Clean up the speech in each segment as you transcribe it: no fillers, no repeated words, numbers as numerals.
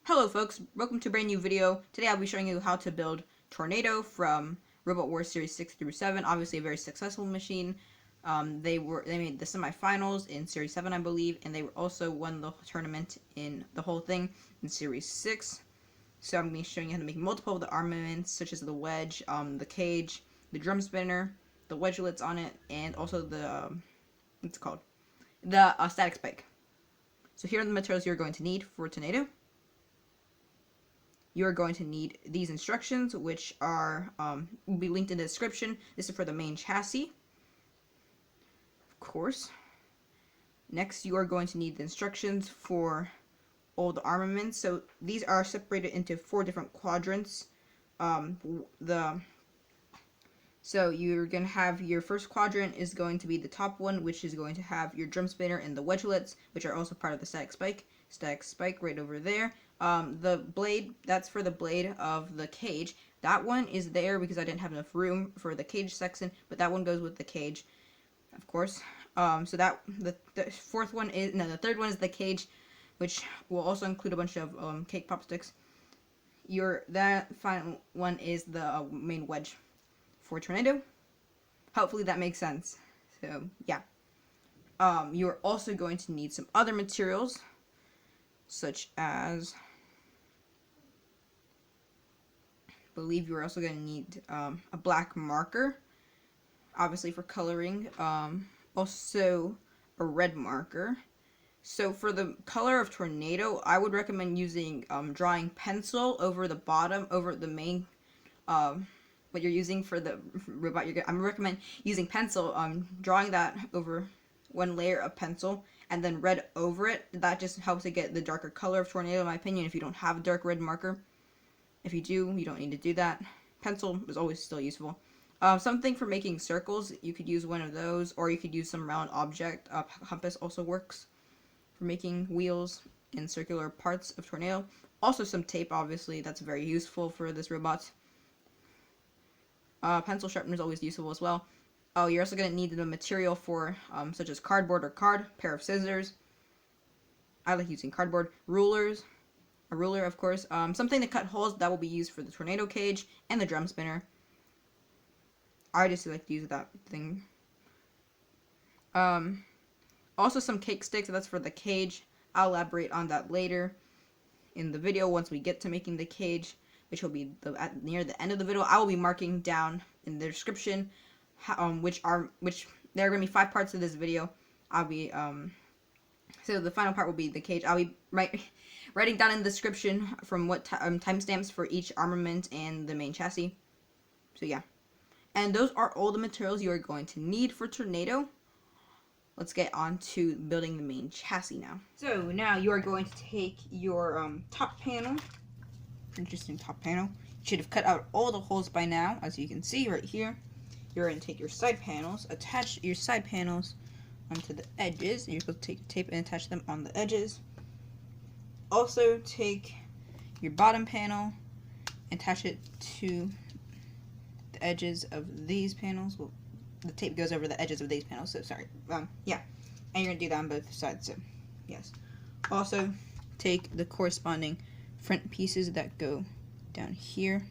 Hello folks, welcome to a brand new video. Today I'll be showing you how to build Tornado from Robot Wars Series 6 through 7. Obviously a very successful machine. They made the semifinals in Series 7, I believe, and they also won the tournament in the whole thing in Series 6. So I'm going to be showing you how to make multiple of the armaments, such as the wedge, the cage, the drum spinner, the wedgelets on it, and also the, what's it called? The static spike. So here are the materials you're going to need for Tornado. You're going to need these instructions, which are will be linked in the description. This is for the main chassis, of course. Next, you are going to need the instructions for all the armaments. So these are separated into 4 different quadrants. So you're going to have your first quadrant is going to be the top one, which is going to have your drum spinner and the wedgelets, which are also part of the static spike. Static spike right over there. The blade, that's for the blade of the cage. That one is there because I didn't have enough room for the cage section, but that one goes with the cage, of course. So that the third one is the cage, which will also include a bunch of cake pop sticks. That final one is the main wedge for Tornado. Hopefully that makes sense. So yeah. You're also going to need some other materials, such as, I believe you're also going to need a black marker, obviously for coloring, also a red marker. So for the color of Tornado, I would recommend using drawing pencil over the bottom, over the main, what you're using for the robot. I'm recommend using pencil, drawing that over one layer of pencil, and then red over it. That just helps to get the darker color of Tornado, in my opinion, if you don't have a dark red marker. If you do, you don't need to do that. Pencil is always still useful. Something for making circles, you could use one of those, or you could use some round object. Compass also works for making wheels and circular parts of Tornado. Also some tape, obviously, that's very useful for this robot. Pencil sharpener is always useful as well. Oh, you're also going to need the material for, such as cardboard or card, pair of scissors. I like using cardboard. Rulers. A ruler, of course. Something to cut holes that will be used for the Tornado cage and the drum spinner. I just like to use that thing. Also some cake sticks. That's for the cage. I'll elaborate on that later in the video once we get to making the cage, which will be near the end of the video. I will be marking down in the description which there are going to be 5 parts of this video. I'll be so the final part will be the cage. I'll be writing down in the description from what timestamps for each armament and the main chassis. So yeah, and those are all the materials you are going to need for Tornado. Let's get on to building the main chassis now. So now you are going to take your top panel. Interesting top panel. You should have cut out all the holes by now, as you can see right here. You're going to take your side panels, attach your side panels onto the edges. You're supposed to take tape and attach them on the edges. Also take your bottom panel and attach it to the edges of these panels. Well, the tape goes over the edges of these panels, so sorry. Yeah, and you're going to do that on both sides, so yes. Also take the corresponding front pieces that go down here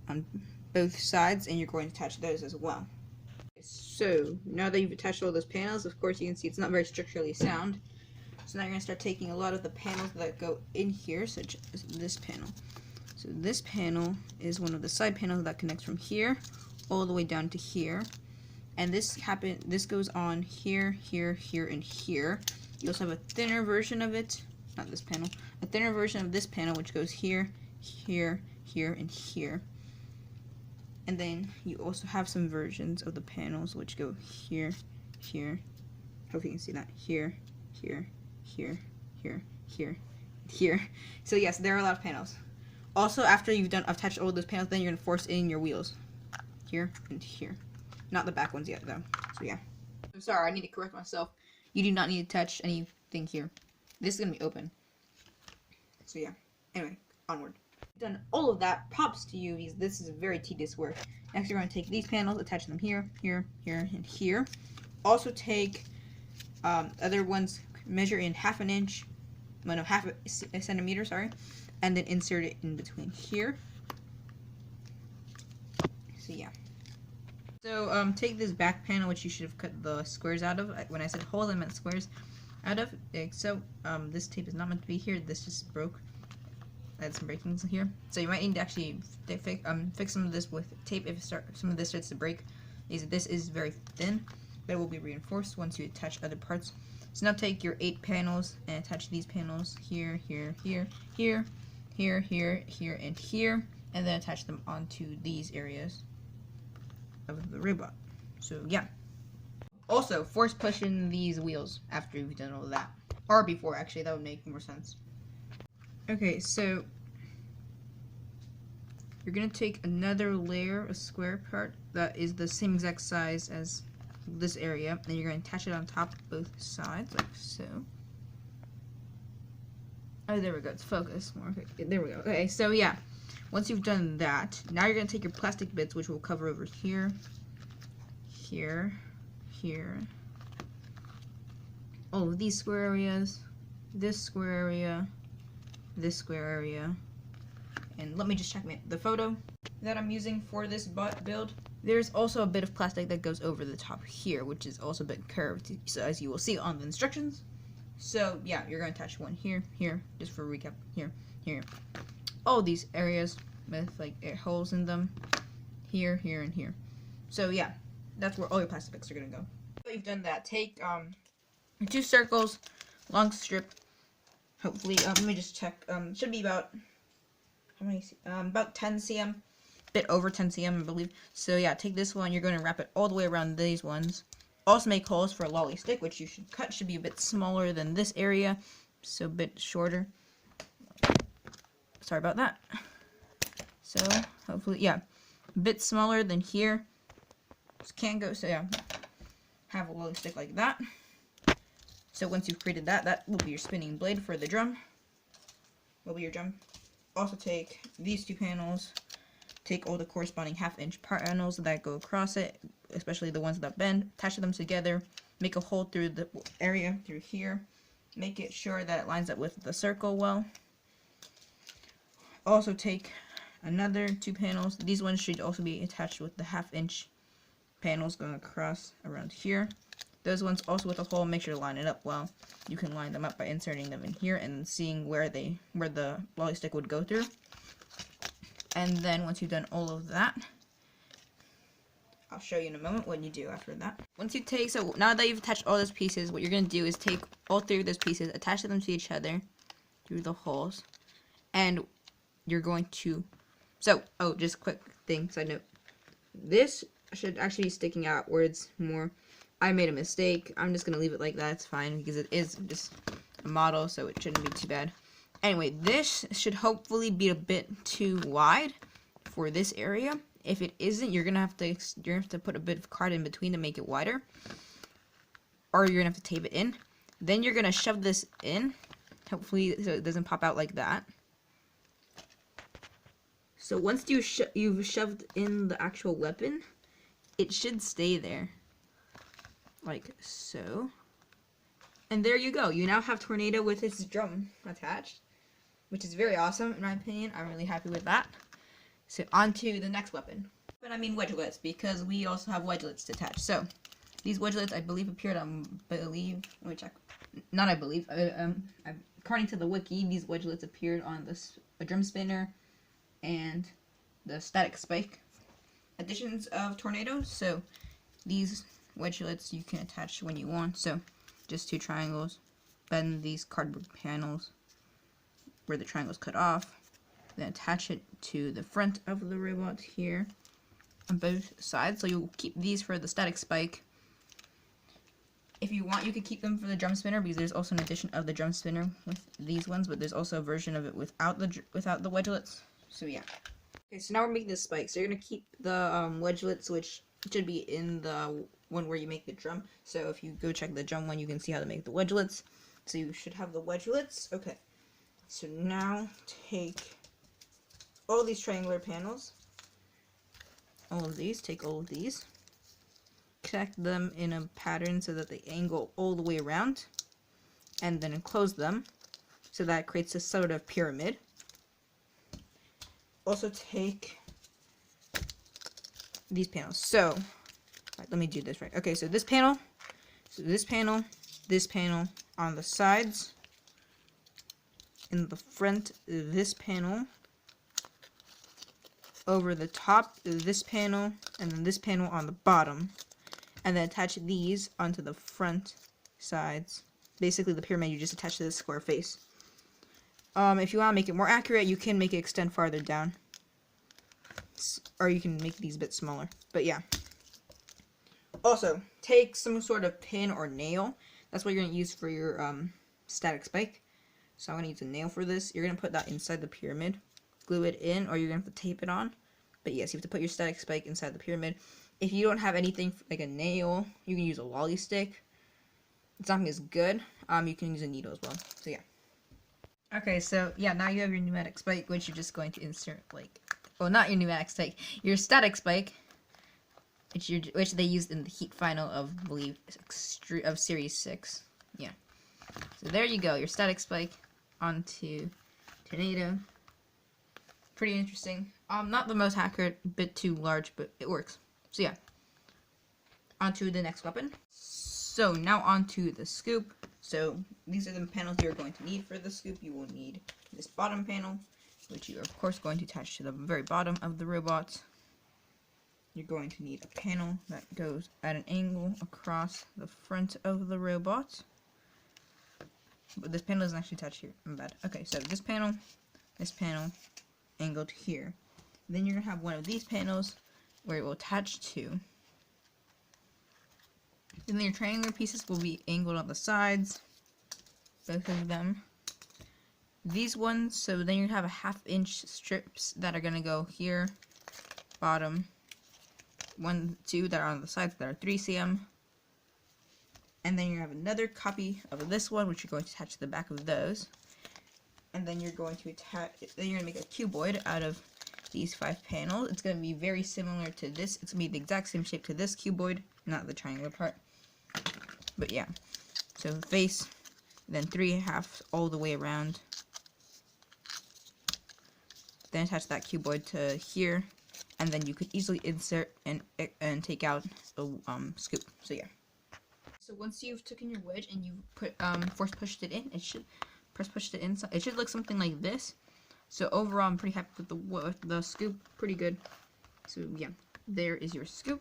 on both sides, and you're going to attach those as well. So now that you've attached all those panels, of course you can see it's not very structurally sound. So now you're going to start taking a lot of the panels that go in here, such as this panel. So this panel is one of the side panels that connects from here all the way down to here. And this goes on here, here, here, and here. You also have a thinner version of it, not this panel, a thinner version of this panel which goes here, here, here, and here. And then you also have some versions of the panels which go here, here, hope you can see that, here, here, here, here, here, here. So yes, there are a lot of panels. Also, after you've attached all those panels, then you're going to force in your wheels. Here and here. Not the back ones yet, though. So yeah. I'm sorry, I need to correct myself. You do not need to touch anything here. This is going to be open. So yeah. Anyway, onward. Done all of that, props to you, because this is very tedious work. Next, you're going to take these panels, attach them here, here, here, and here. Also take other ones, measure in 1/2 inch no, half a centimeter, sorry, and then insert it in between here. So yeah. So take this back panel, which you should have cut the squares out of. When I said holes, I meant squares out of. So this tape is not meant to be here. This just broke. I had some breakings here, so you might need to actually fix some of this with tape if some of this starts to break. This is very thin, but it will be reinforced once you attach other parts. So now take your 8 panels and attach these panels here, here, here, here, here, here, here, and here, and then attach them onto these areas of the robot. So yeah. Also, force push in these wheels after you've done all of that, or before actually. That would make more sense. Okay, so you're gonna take another layer, a square part that is the same exact size as this area, and you're gonna attach it on top of both sides, like so. Oh, there we go. It's focused more. Okay, there we go. Okay, so yeah, once you've done that, now you're gonna take your plastic bits, which will cover over here, here, here, all of these square areas, this square area, this square area, and let me just check the photo that I'm using for this build. There's also a bit of plastic that goes over the top here, which is also a bit curved, so as you will see on the instructions. So yeah, you're going to attach one here, here, just for a recap, here, here. All these areas with like air holes in them, here, here, and here. So yeah, that's where all your plastic bits are going to go. So you've done that. Take 2 circles, long strip. Hopefully, let me just check. Should be about how many? About 10 cm, bit over 10 cm, I believe. So yeah, take this one. You're going to wrap it all the way around these ones. Also make holes for a lolly stick, which you should cut. Should be a bit smaller than this area, so a bit shorter. Sorry about that. So hopefully, yeah, a bit smaller than here. Just can't go. So yeah, have a lolly stick like that. So once you've created that, that will be your spinning blade for the drum. Will be your drum. Also take these 2 panels, take all the corresponding 1/2-inch panels that go across it, especially the ones that bend, attach them together, make a hole through the area through here, make it sure that it lines up with the circle well. Also take another 2 panels. These ones should also be attached with the 1/2-inch panels going across around here. Those ones also with a hole, make sure to line it up well. You can line them up by inserting them in here and seeing where the lolly stick would go through. And then once you've done all of that, I'll show you in a moment what you do after that. Once you take, so now that you've attached all those pieces, what you're going to do is take all 3 of those pieces, attach them to each other through the holes, and you're going to, so, oh, just quick thing, side note. This should actually be sticking outwards more. I made a mistake. I'm just going to leave it like that. It's fine because it is just a model, so it shouldn't be too bad. Anyway, this should hopefully be a bit too wide for this area. If it isn't, you're gonna have to put a bit of card in between to make it wider, or you're gonna have to tape it in. Then you're gonna shove this in, hopefully so it doesn't pop out like that. So once you've shoved in the actual weapon, it should stay there, like so. And there you go. You now have Tornado with his drum attached, which is very awesome in my opinion. I'm really happy with that. So on to the next weapon. But I mean Wedglets, because we also have Wedglets to attach. So these Wedglets, I believe, appeared on, let me check. Not I believe. According to the wiki, these Wedglets appeared on a drum spinner and the static spike editions of Tornado. So these Wedglets you can attach when you want. So just 2 triangles, bend these cardboard panels where the triangles cut off, then attach it to the front of the robot here on both sides. So you'll keep these for the static spike. If you want, you could keep them for the drum spinner, because there's also an edition of the drum spinner with these ones, but there's also a version of it without the Wedglets. So yeah. Okay, so now we're making the spike. So you're gonna keep the Wedglets, which should be in the one where you make the drum. So if you go check the drum one, you can see how to make the Wedglets. So you should have the Wedglets. Okay. So now take all these triangular panels. All of these. Take all of these. Connect them in a pattern so that they angle all the way around. And then enclose them. so that creates a sort of pyramid. Also take these panels. So, right, let me do this right. Okay, so this panel, this panel on the sides, in the front, this panel, over the top, this panel, and then this panel on the bottom, and then attach these onto the front sides. Basically, the pyramid you just attach to this square face. If you want to make it more accurate, you can make it extend farther down, or you can make these a bit smaller. But yeah. Also, take some sort of pin or nail. That's what you're going to use for your static spike. So I'm going to use a nail for this. You're going to put that inside the pyramid, glue it in, or you're going to have to tape it on. But yes, you have to put your static spike inside the pyramid. If you don't have anything like a nail, you can use a lolly stick. It's not as good. You can use a needle as well. So yeah. Okay, so yeah, now you have your pneumatic spike, which you're just going to insert, like, well, not your pneumatic spike, your static spike, which they used in the heat final of, I believe, of Series 6. Yeah. So there you go, your static spike onto Tornado. Pretty interesting. Not the most accurate, a bit too large, but it works. So yeah. Onto the next weapon. So now onto the scoop. So these are the panels you're going to need for the scoop. You will need this bottom panel, which you are of course going to attach to the very bottom of the robot. You're going to need a panel that goes at an angle across the front of the robot. But this panel isn't actually attached here. I'm bad. Okay, so this panel, angled here. Then you're going to have one of these panels where it will attach to. And then your triangular pieces will be angled on the sides, both of them. These ones, so then you have a 1/2 inch strips that are going to go here, bottom, 1, 2 that are on the sides that are 3 cm. And then you have another copy of this one, which you're going to attach to the back of those. And then you're going to attach, then you're going to make a cuboid out of these 5 panels. It's going to be very similar to this. It's going to be the exact same shape to this cuboid, not the triangular part. But yeah, so face, then 3/2 all the way around. Then attach that cuboid to here, and then you could easily insert and take out the scoop. So yeah. So once you've taken your wedge and you put force pushed it in, it should pushed it inside. It should look something like this. So overall, I'm pretty happy with the scoop. Pretty good. So yeah, there is your scoop.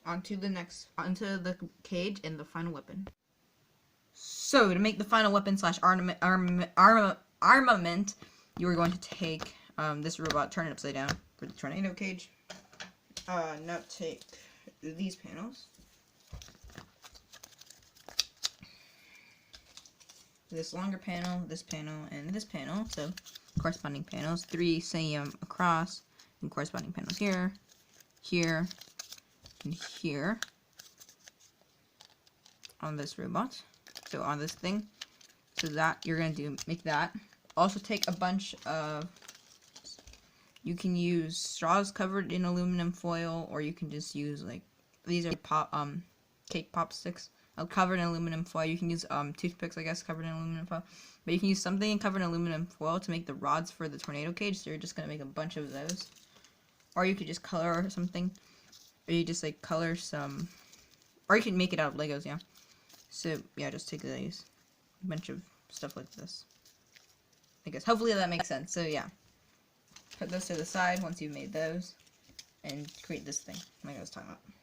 Onto the cage and the final weapon. So to make the final weapon slash armament, you are going to take this robot, turn it upside down for the tornado cage. Now take these panels. This longer panel, and this panel. So corresponding panels, 3 cm across, and corresponding panels here, here, and here on this robot. So on this thing. So that you're gonna make that. Also take a bunch of, you can use straws covered in aluminum foil, or you can just use like, these are cake pop sticks covered in aluminum foil. You can use toothpicks, I guess, covered in aluminum foil. But you can use something covered in aluminum foil to make the rods for the tornado cage. So you're just gonna make a bunch of those. Or you could just color something. Or you just like color some, or you can make it out of Legos, yeah. So yeah, just take these, a bunch of stuff like this. I guess hopefully that makes sense. So yeah, put those to the side once you've made those, and create this thing like I was talking about.